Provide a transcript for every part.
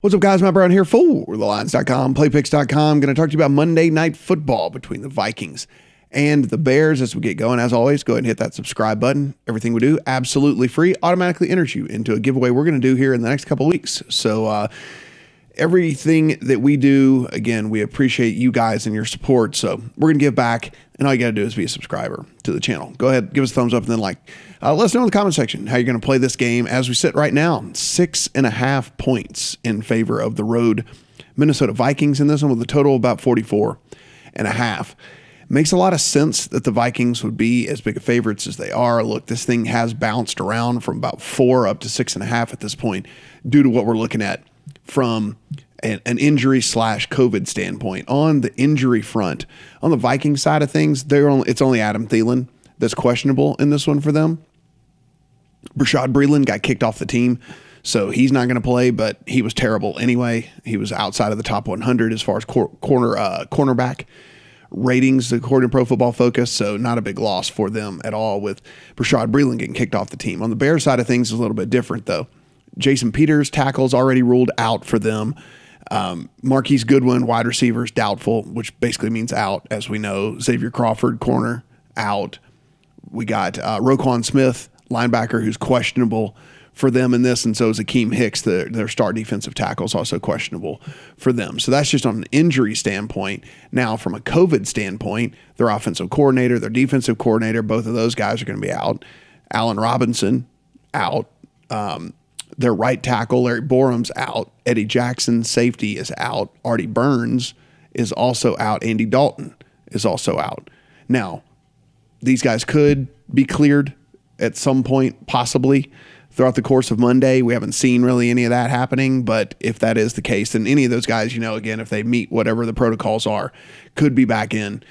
What's up, guys? Matt Brown here for TheLines.com, PlayPicks.com. Going to talk to you about Monday Night Football between the Vikings and the Bears. As we get going, as always, go ahead and hit that subscribe button. Everything we do, absolutely free, automatically enters you into a giveaway we're going to do here in the next couple of weeks. So everything that we do, again, we appreciate you guys and your support. So we're going to give back, and all you got to do is be a subscriber to the channel. Go ahead, give us a thumbs up, and then let us know in the comment section how you're going to play this game. As we sit right now, 6.5 points in favor of the road Minnesota Vikings in this one, with a total of about 44.5. Makes a lot of sense that the Vikings would be as big a favorites as they are. Look, this thing has bounced around from about 4 up to 6.5 at this point due to what we're looking at from an injury / COVID standpoint. On the injury front, on the Viking side of things, it's only Adam Thielen that's questionable in this one for them. Rashad Breeland got kicked off the team, so he's not going to play, but he was terrible anyway. He was outside of the top 100 as far as cornerback ratings, according to Pro Football Focus, so not a big loss for them at all with Rashad Breeland getting kicked off the team. On the Bears side of things, it's a little bit different, though. Jason Peters, tackles already ruled out for them. Marquise Goodwin, wide receivers, doubtful, which basically means out, as we know. Xavier Crawford, corner, out. We got Roquan Smith, linebacker, who's questionable for them in this, and so is Akeem Hicks, their star defensive tackle, is also questionable for them. So that's just on an injury standpoint. Now, from a COVID standpoint, their offensive coordinator, their defensive coordinator, both of those guys are going to be out. Allen Robinson, out. Their right tackle, Larry Borum's out. Eddie Jackson, safety, is out. Artie Burns is also out. Andy Dalton is also out. Now, these guys could be cleared at some point, possibly, throughout the course of Monday. We haven't seen really any of that happening, but if that is the case, then any of those guys, again, if they meet whatever the protocols are, could be back in.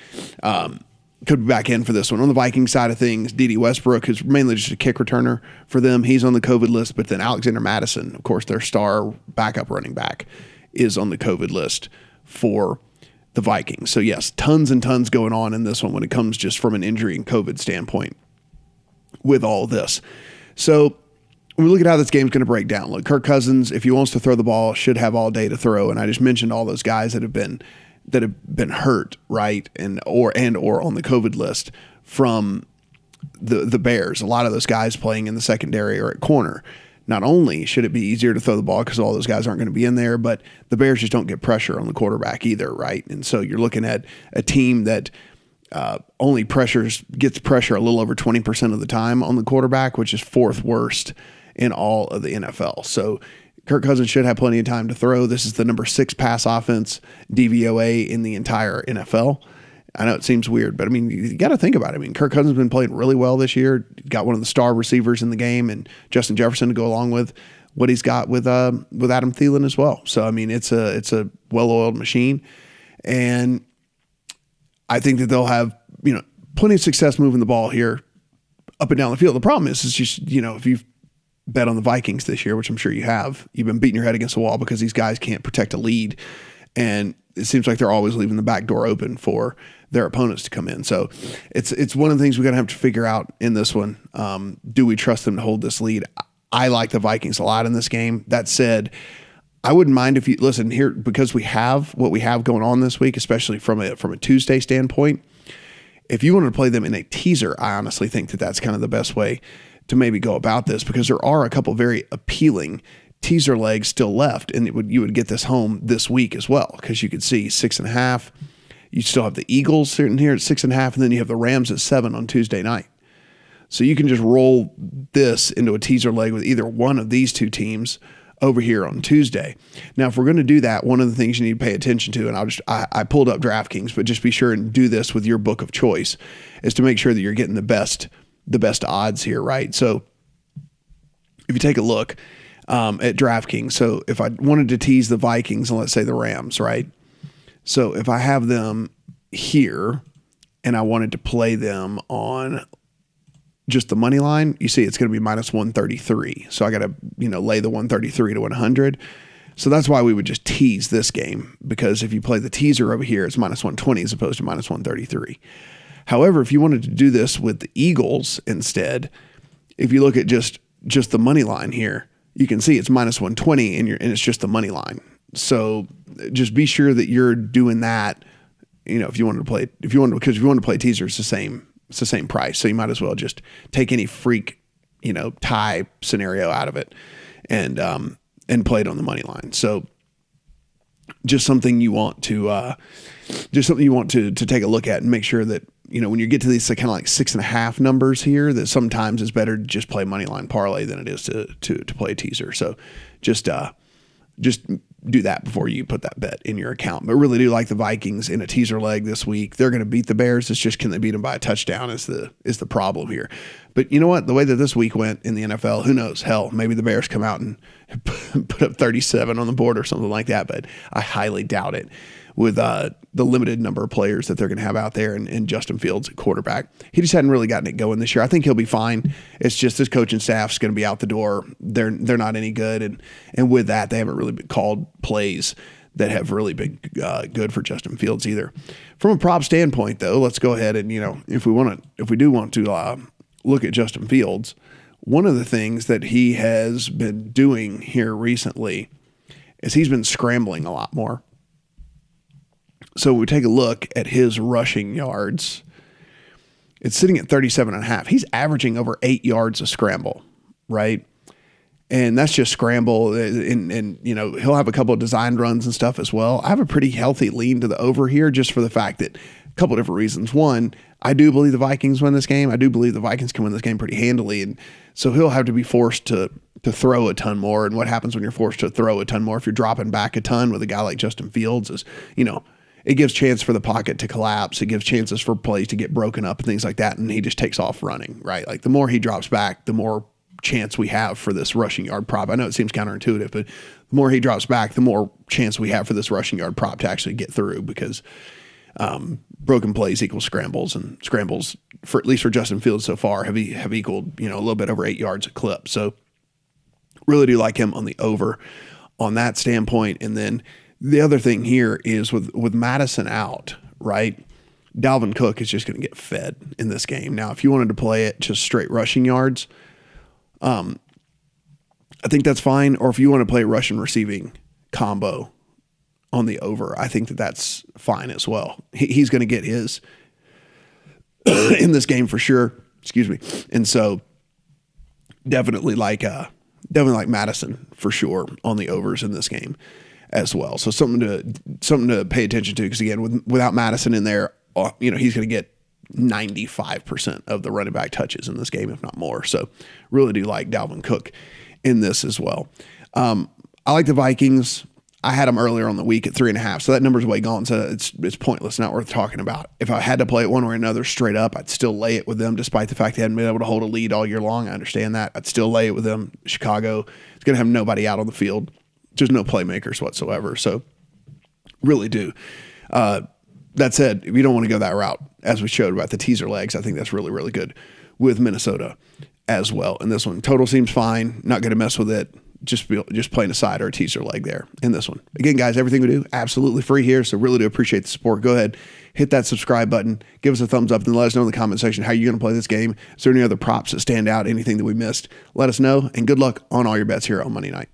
For this one. On the Viking side of things, D.D. Westbrook, who's mainly just a kick returner for them, he's on the COVID list, but then Alexander Madison, of course, their star backup running back, is on the COVID list for the Vikings. So yes, tons and tons going on in this one when it comes just from an injury and COVID standpoint with all of this. So when we look at how this game's going to break down, look, Kirk Cousins, if he wants to throw the ball, should have all day to throw. And I just mentioned all those guys that have been hurt, right, and or on the COVID list from the Bears. A lot of those guys playing in the secondary or at corner. Not only should it be easier to throw the ball because all those guys aren't going to be in there, but the Bears just don't get pressure on the quarterback either, right? And so you're looking at a team that only gets pressure a little over 20% of the time on the quarterback, which is 4th worst in all of the NFL. So Kirk Cousins should have plenty of time to throw. This is the number 6 pass offense DVOA in the entire NFL. I know it seems weird, but I mean, you got to think about it. I mean, Kirk Cousins has been playing really well this year. Got one of the star receivers in the game, and Justin Jefferson to go along with what he's got with Adam Thielen as well. So I mean, it's a well-oiled machine, and I think that they'll have plenty of success moving the ball here up and down the field. The problem is just if you've bet on the Vikings this year, which I'm sure you have, you've been beating your head against the wall because these guys can't protect a lead, and it seems like they're always leaving the back door open for their opponents to come in. So it's one of the things we're going to have to figure out in this one. Do we trust them to hold this lead? I like the Vikings a lot in this game. That said, I wouldn't mind if you listen here, because we have what we have going on this week, especially from a Tuesday standpoint. If you wanted to play them in a teaser, I honestly think that that's kind of the best way to maybe go about this, because there are a couple very appealing teaser legs still left, and you would get this home this week as well, because you could see 6.5. You still have the Eagles sitting here at 6.5, and then you have the Rams at 7 on Tuesday night. So you can just roll this into a teaser leg with either one of these two teams over here on Tuesday. Now, if we're going to do that, one of the things you need to pay attention to, and I pulled up DraftKings, but just be sure and do this with your book of choice, is to make sure that you're getting the best odds here, right? So if you take a look at DraftKings, so if I wanted to tease the Vikings and let's say the Rams, right? So if I have them here and I wanted to play them on just the money line, you see it's going to be minus 133. So I got to, lay the 133 to 100. So that's why we would just tease this game, because if you play the teaser over here, it's minus 120 as opposed to minus 133. However, if you wanted to do this with the Eagles instead, if you look at just the money line here, you can see it's minus 120 and it's just the money line. So just be sure that you're doing that. If you wanted to play teaser, it's the same price. So you might as well just take any freak, tie scenario out of it and play it on the money line. So just something you want to take a look at and make sure that, when you get to these kind of like 6.5 numbers here, that sometimes it's better to just play money line parlay than it is to play a teaser. So just do that before you put that bet in your account. But really do like the Vikings in a teaser leg this week. They're going to beat the Bears. It's just, can they beat them by a touchdown is the problem here. But you know what? The way that this week went in the NFL, who knows? Hell, maybe the Bears come out and put up 37 on the board or something like that. But I highly doubt it with the limited number of players that they're going to have out there and Justin Fields at quarterback. He just hadn't really gotten it going this year. I think he'll be fine. It's just this coaching staff's going to be out the door. They're not any good. And with that, they haven't really been called plays that have really been good for Justin Fields either. From a prop standpoint, though, let's go ahead and, if we do want to look at Justin Fields, one of the things that he has been doing here recently is he's been scrambling a lot more. So we take a look at his rushing yards. It's sitting at 37.5. He's averaging over 8 yards a scramble, right? And that's just scramble. And he'll have a couple of designed runs and stuff as well. I have a pretty healthy lean to the over here just for the fact that a couple of different reasons. One, I do believe the Vikings win this game. I do believe the Vikings can win this game pretty handily. And so he'll have to be forced to throw a ton more. And what happens when you're forced to throw a ton more, if you're dropping back a ton with a guy like Justin Fields, is, it gives chance for the pocket to collapse. It gives chances for plays to get broken up and things like that. And he just takes off running, right? Like the more he drops back, the more chance we have for this rushing yard prop. I know it seems counterintuitive, but the more he drops back, the more chance we have for this rushing yard prop to actually get through, because broken plays equals scrambles, and scrambles, for at least for Justin Fields so far, have equaled, a little bit over 8 yards a clip. So really do like him on the over on that standpoint. And then the other thing here is with Madison out, right? Dalvin Cook is just going to get fed in this game. Now, if you wanted to play it just straight rushing yards, I think that's fine. Or if you want to play rushing receiving combo on the over, I think that's fine as well. He's going to get his in this game for sure. Excuse me. And so definitely like Madison for sure on the overs in this game as well. So something to pay attention to, because again, without Madison in there, he's going to get 95% of the running back touches in this game, if not more. So really do like Dalvin Cook in this as well. I like the Vikings. I had them earlier on the week at 3.5. So that number's way gone. So it's pointless, not worth talking about. If I had to play it one way or another straight up, I'd still lay it with them, despite the fact they hadn't been able to hold a lead all year long. I understand that. I'd still lay it with them. Chicago is going to have nobody out on the field. There's no playmakers whatsoever. So really do. That said, if you don't want to go that route, as we showed about the teaser legs, I think that's really, really good with Minnesota as well. And this one, total seems fine. Not going to mess with it. Just playing a side or a teaser leg there in this one. Again, guys, everything we do, absolutely free here. So really do appreciate the support. Go ahead, hit that subscribe button, give us a thumbs up, and let us know in the comment section how you're going to play this game. Is there any other props that stand out, anything that we missed? Let us know, and good luck on all your bets here on Monday night.